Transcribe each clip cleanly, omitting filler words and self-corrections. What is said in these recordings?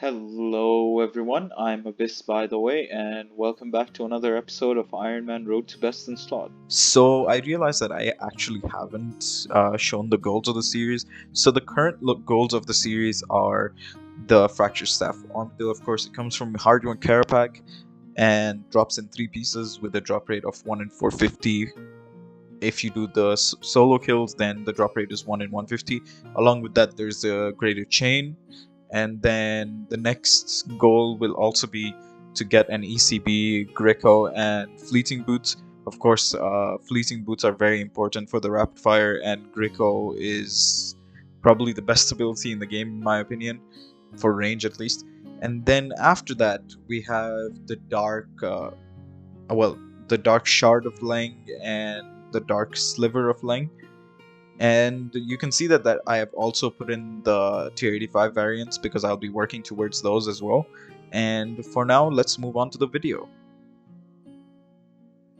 Hello everyone, I'm Abyss by the way, and welcome back to another episode of Ironman Road to Best in Slot. So I realized that I actually haven't shown the goals of the series. So the current goals of the series are the Fractured Staff Armadillo. Of course, it comes from Hardmode Kerapac and drops in 3 pieces with a drop rate of 1 in 450. If you do the solo kills, then the drop rate is 1 in 150. Along with that, there's a greater chain, and then the next goal will also be to get an ECB, Greco, and Fleeting Boots. Of course, Fleeting Boots are very important for the rapid fire, and Greco is probably the best ability in the game, in my opinion, for range at least. And then after that, we have the well, the Dark Shard of Lang and the Dark Sliver of Lang. And you can see that I have also put in the tier 85 variants because I'll be working towards those as well. And for now, let's move on to the video.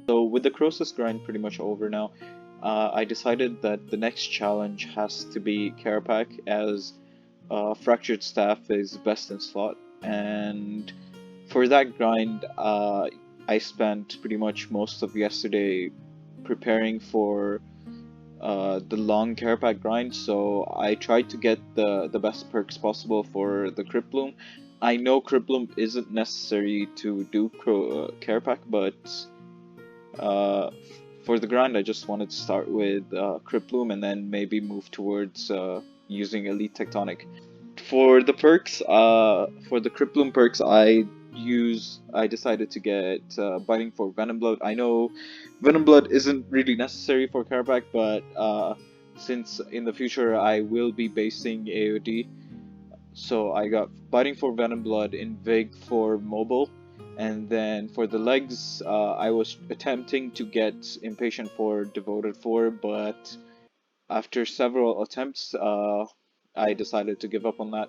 So with the Croesus grind pretty much over now, I decided that the next challenge has to be Kerapac, as Fractured Staff is best in slot, and for that grind I spent pretty much most of yesterday preparing for the long Kerapac grind, so I tried to get the best perks possible for the Crypt Bloom. I know Crypt Bloom isn't necessary to do Kerapac, but uh, for the grind I just wanted to start with Crypt Bloom and then maybe move towards using Elite Tectonic. For the perks, for the Crypt Bloom perks, I decided to get Biting for Venom Blood. I know Venom Blood isn't really necessary for Kerapac, but since in the future I will be basing AOD, so I got Biting for Venom Blood, Invig for Mobile, and then for the legs, I was attempting to get Impatient for Devoted for, but after several attempts, I decided to give up on that,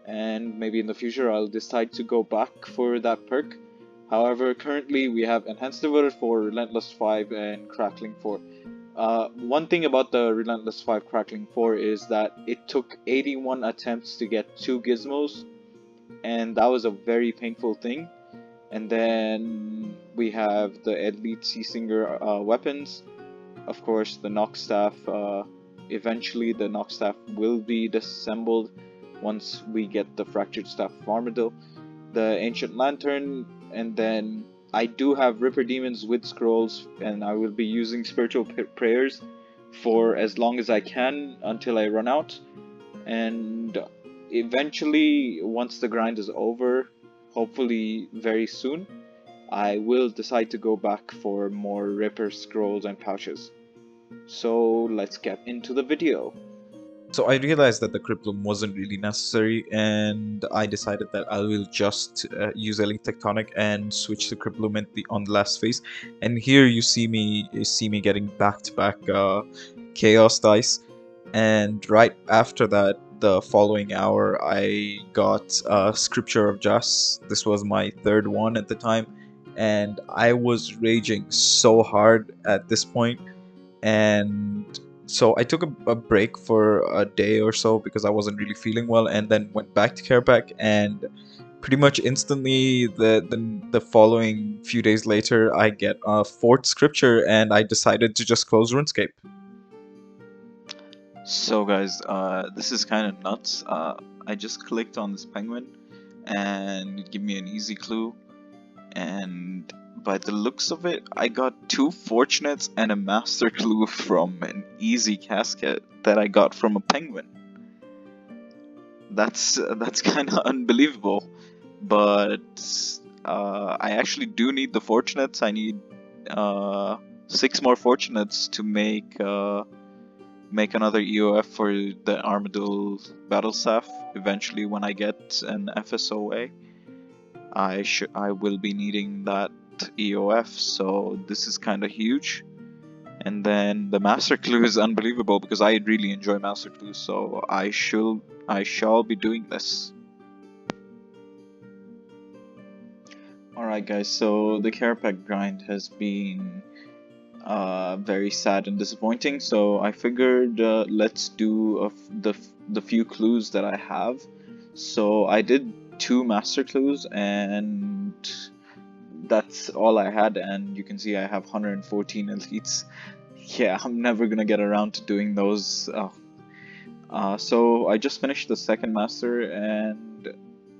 and maybe in the future I'll decide to go back for that perk. However, currently we have Enhanced Devoted for Relentless 5 and Crackling 4. One thing about the Relentless 5 Crackling 4 is that it took 81 attempts to get 2 gizmos, and that was a very painful thing. And then we have the Elite Sea Singer weapons. Of course, the Knock Staff. Eventually, the Knock Staff will be disassembled once we get the Fractured Staff of Armadillo. The Ancient Lantern, and then I do have Ripper Demons with scrolls, and I will be using Spiritual Prayers for as long as I can until I run out. And eventually, once the grind is over, hopefully very soon, I will decide to go back for more Ripper scrolls and pouches. So let's get into the video. So I realized that the Crypt Bloom wasn't really necessary, and I decided that I will just use Elite Tectonic and switch to Crypt Bloom on the last phase. And here you see me getting back-to-back Chaos dice, and right after that, the following hour, I got Scripture of Jas. This was my third one at the time, and I was raging so hard at this point, and so I took a break for a day or so because I wasn't really feeling well, and then went back to Kerapac, and pretty much instantly the following few days later I get a fourth scripture, and I decided to just close RuneScape. So guys, this is kind of nuts. I just clicked on this penguin and it gave me an easy clue, and by the looks of it, I got 2 fortunates and a master clue from an easy casket that I got from a penguin. That's kind of unbelievable, but I actually do need the fortunates. I need 6 more fortunates to make another EOF for the Armadillo Battle Staff. Eventually, when I get an FSOA, I will be needing that EOF, so this is kind of huge. And then the Master Clue is unbelievable because I really enjoy Master Clues, so I shall be doing this. Alright guys, so the Kerapac grind has been very sad and disappointing, so I figured let's do the few clues that I have. So I did 2 master clues, and that's all I had. And you can see I have 114 elites. Yeah, I'm never gonna get around to doing those. So I just finished the second master, and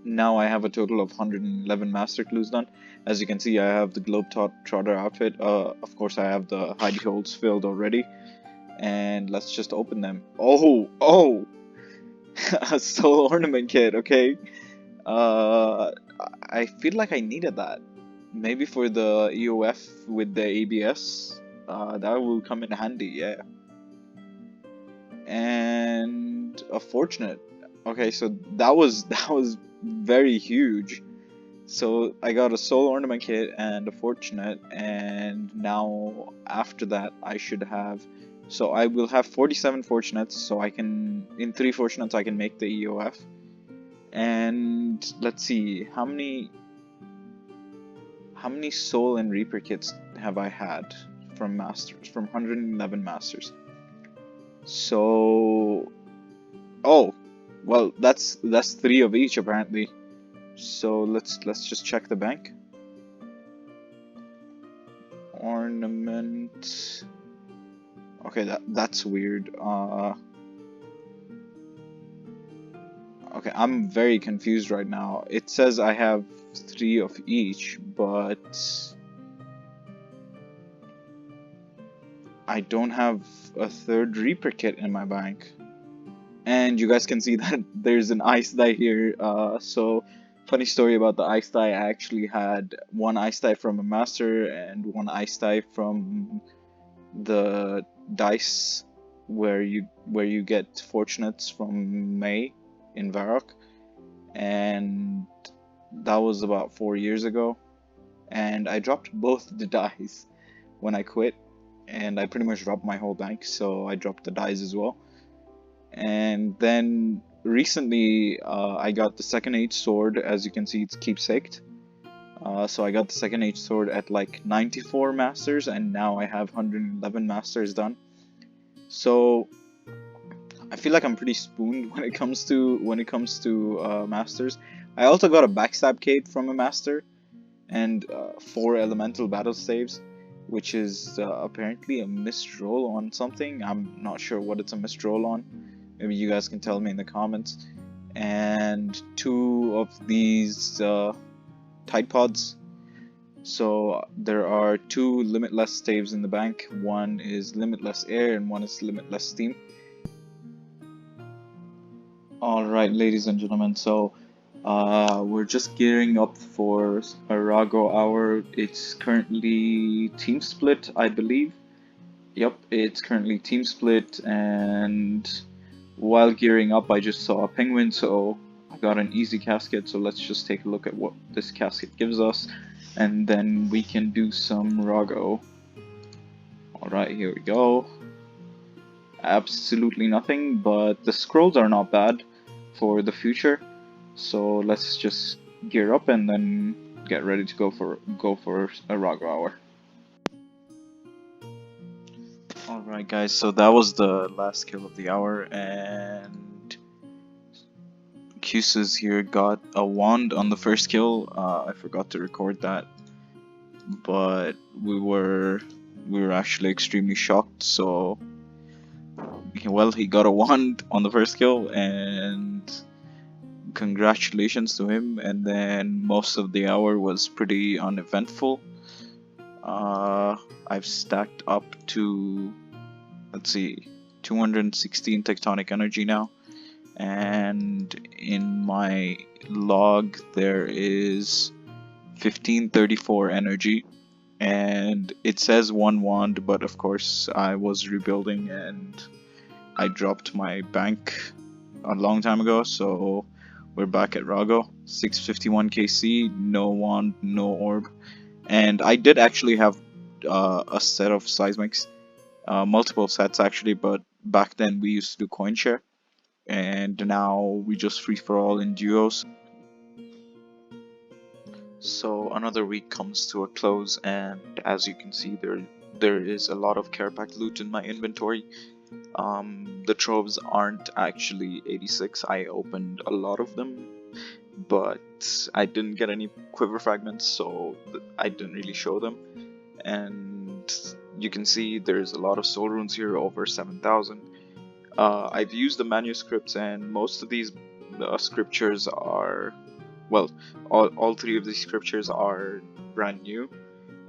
now I have a total of 111 master clues done. As you can see, I have the Globetrotter outfit. Of course, I have the hidey holes filled already. And let's just open them. Oh! A soul ornament kit, okay. I feel like I needed that. Maybe for the EOF with the ABS. That will come in handy, yeah. And a fortunate. Okay, so that was very huge. So I got a soul ornament kit and a fortunate, and now after that I should have. So I will have 47 fortunates. So I can, in 3 fortunates, I can make the EOF. And let's see, how many soul and reaper kits have I had from masters, from 111 masters? So, oh, well, that's 3 of each apparently. So let's just check the bank. Ornament. Okay, that's weird. Okay, I'm very confused right now. It says I have 3 of each, but I don't have a 3rd Reaper kit in my bank. And you guys can see that there's an ice die here. So, funny story about the ice die. I actually had 1 ice die from a master and 1 ice die from the dice where you get fortunates from May in Varrock, and that was about 4 years ago. And I dropped both the dice when I quit, and I pretty much dropped my whole bank, so I dropped the dice as well. And then recently I got the second age sword. As you can see, it's keepsaked. So I got the second age sword at like 94 masters, and now I have 111 masters done. So I feel like I'm pretty spooned when it comes to masters. I also got a backstab cape from a master, and 4 elemental battle staves, which is apparently a missed roll on something. I'm not sure what it's a missed roll on. Maybe you guys can tell me in the comments. And 2 of these Tide Pods. So there are 2 limitless staves in the bank. One is limitless air and one is limitless steam. Alright, ladies and gentlemen, so we're just gearing up for Vorago hour. It's currently team split, I believe. Yep, it's currently team split, and while gearing up I just saw a penguin, so I got an easy casket. So let's just take a look at what this casket gives us, and then we can do some Vorago. Alright, here we go. Absolutely nothing, but the scrolls are not bad for the future. So let's just gear up and then get ready to go for a Vorago hour. Alright guys, so that was the last kill of the hour, and Croesus here got a wand on the first kill. I forgot to record that, but we were actually extremely shocked. So well, he got a wand on the first kill, and congratulations to him. And then most of the hour was pretty uneventful. I've stacked up to, let's see, 216 tectonic energy now, and in my log there is 1534 energy, and it says 1 wand, but of course I was rebuilding and I dropped my bank a long time ago, so we're back at Vorago. 651 KC, no wand, no orb. And I did actually have a set of seismics, multiple sets actually, but back then we used to do coin share, and now we just free for all in duos. So another week comes to a close, and as you can see, there is a lot of Kerapac loot in my inventory. The troves aren't actually 86. I opened a lot of them, but I didn't get any quiver fragments, so I didn't really show them. And you can see there's a lot of soul runes here, over 7,000. I've used the manuscripts, and most of these scriptures are, well, all three of these scriptures are brand new,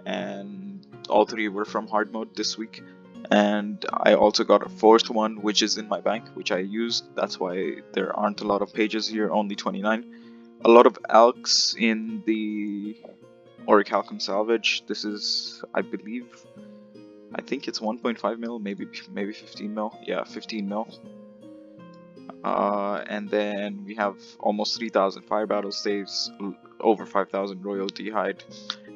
and all three were from Hardmode this week. And I also got a fourth one, which is in my bank, which I used. That's why there aren't a lot of pages here, only 29. A lot of alks in the Orichalcum salvage. This is, I believe, I think it's 1.5 mil, maybe 15 mil. Yeah, 15 mil. And then we have almost 3,000 fire battle saves, over 5,000 royalty hide.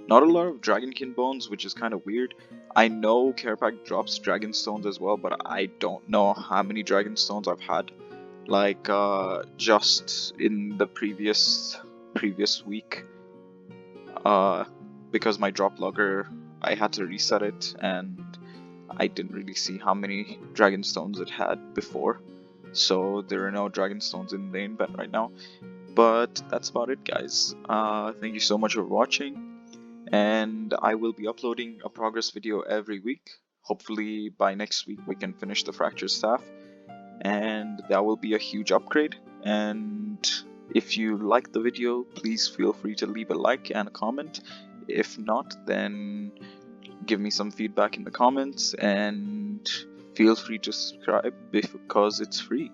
Not a lot of dragonkin bones, which is kind of weird. I know Kerapac drops dragon stones as well, but I don't know how many dragon stones I've had. Like just in the previous week, because my drop logger, I had to reset it, and I didn't really see how many dragon stones it had before. So there are no dragon stones in the event right now. But that's about it, guys. Thank you so much for watching, and I will be uploading a progress video every week. Hopefully by next week we can finish the fractured staff, and that will be a huge upgrade. And if you liked the video, please feel free to leave a like and a comment. If not, then give me some feedback in the comments, and feel free to subscribe because it's free.